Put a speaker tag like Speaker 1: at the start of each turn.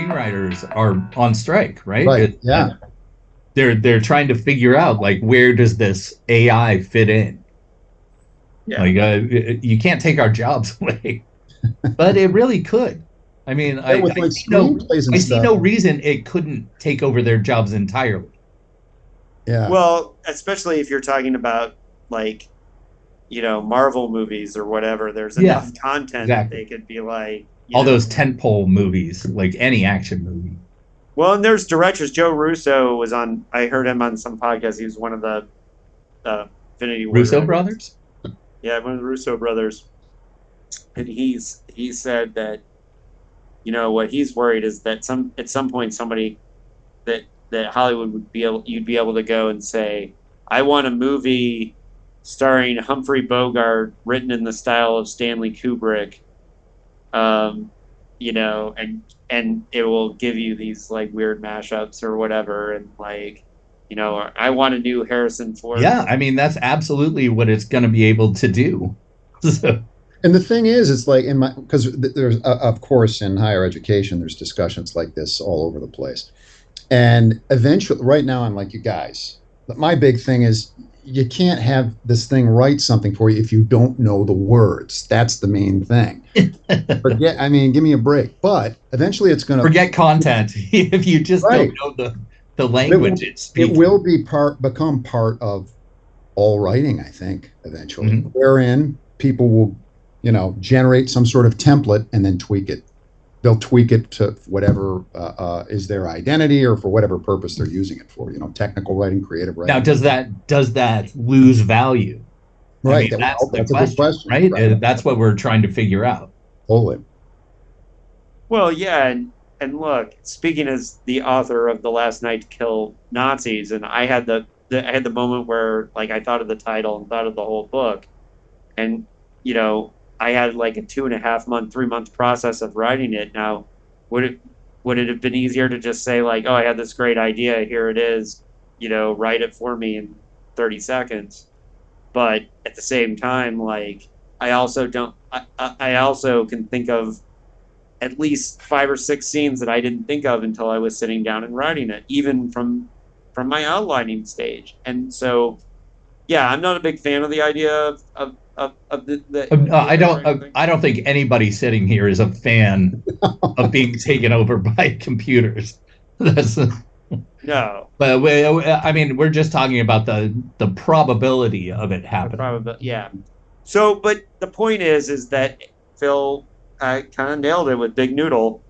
Speaker 1: screenwriters are on strike, right?
Speaker 2: Right. Yeah.
Speaker 1: They're trying to figure out like where does this AI fit in?
Speaker 3: Yeah.
Speaker 1: Like you can't take our jobs away, but it really could. I mean,
Speaker 2: Yeah, with like screenplays and
Speaker 1: I see
Speaker 2: stuff.
Speaker 1: no reason it couldn't take over their jobs entirely.
Speaker 2: Yeah.
Speaker 3: Well, especially if you're talking about like, Marvel movies or whatever, there's
Speaker 1: Yeah,
Speaker 3: enough content that
Speaker 1: exactly.
Speaker 3: they could be like,
Speaker 1: All those tentpole movies, like any action movie.
Speaker 3: well, and there's directors. Joe Russo was on. I heard him on some podcast. He was one of the Infinity War
Speaker 1: Russo
Speaker 3: directors.
Speaker 1: brothers?
Speaker 3: Yeah, one of the Russo brothers, and he said that what he's worried is that at some point somebody that Hollywood you'd be able to go and say, I want a movie starring Humphrey Bogart written in the style of Stanley Kubrick, and it will give you these like weird mashups or whatever, and like, I want a new Harrison Ford.
Speaker 1: Yeah, I mean that's absolutely what it's going to be able to do. So.
Speaker 2: And the thing is, it's like because there's of course in higher education there's discussions like this all over the place, and eventually, right now I'm like, you guys, but my big thing is you can't have this thing write something for you if you don't know the words. That's the main thing. I mean, give me a break. But eventually it's going to
Speaker 1: forget content if you just don't know the language
Speaker 2: it will become part of all writing, I think, eventually.
Speaker 1: Mm-hmm.
Speaker 2: Wherein people will, generate some sort of template and then tweak it. They'll tweak it to whatever is their identity or for whatever purpose they're using it for. Technical writing, creative writing.
Speaker 1: Now, does that lose value?
Speaker 2: Right.
Speaker 1: I mean, that's
Speaker 2: a good question.
Speaker 1: Right? That's what we're trying to figure out.
Speaker 2: Totally.
Speaker 3: Well, yeah, and look, speaking as the author of The Last Night to Kill Nazis, and I had the moment where like I thought of the title and thought of the whole book, and I had like a 2.5 month, 3 month process of writing it. Now, would it have been easier to just say like, oh, I had this great idea, here it is, write it for me in 30 seconds? But at the same time, like I also can think of at least 5 or 6 scenes that I didn't think of until I was sitting down and writing it, even from my outlining stage. And so, yeah, I'm not a big fan of the idea of
Speaker 1: I don't think anybody sitting here is a fan of being taken over by computers.
Speaker 3: No.
Speaker 1: But I mean, we're just talking about the probability of it happening.
Speaker 3: Yeah. So, but the point is that Phil kind of nailed it with Big Noodle.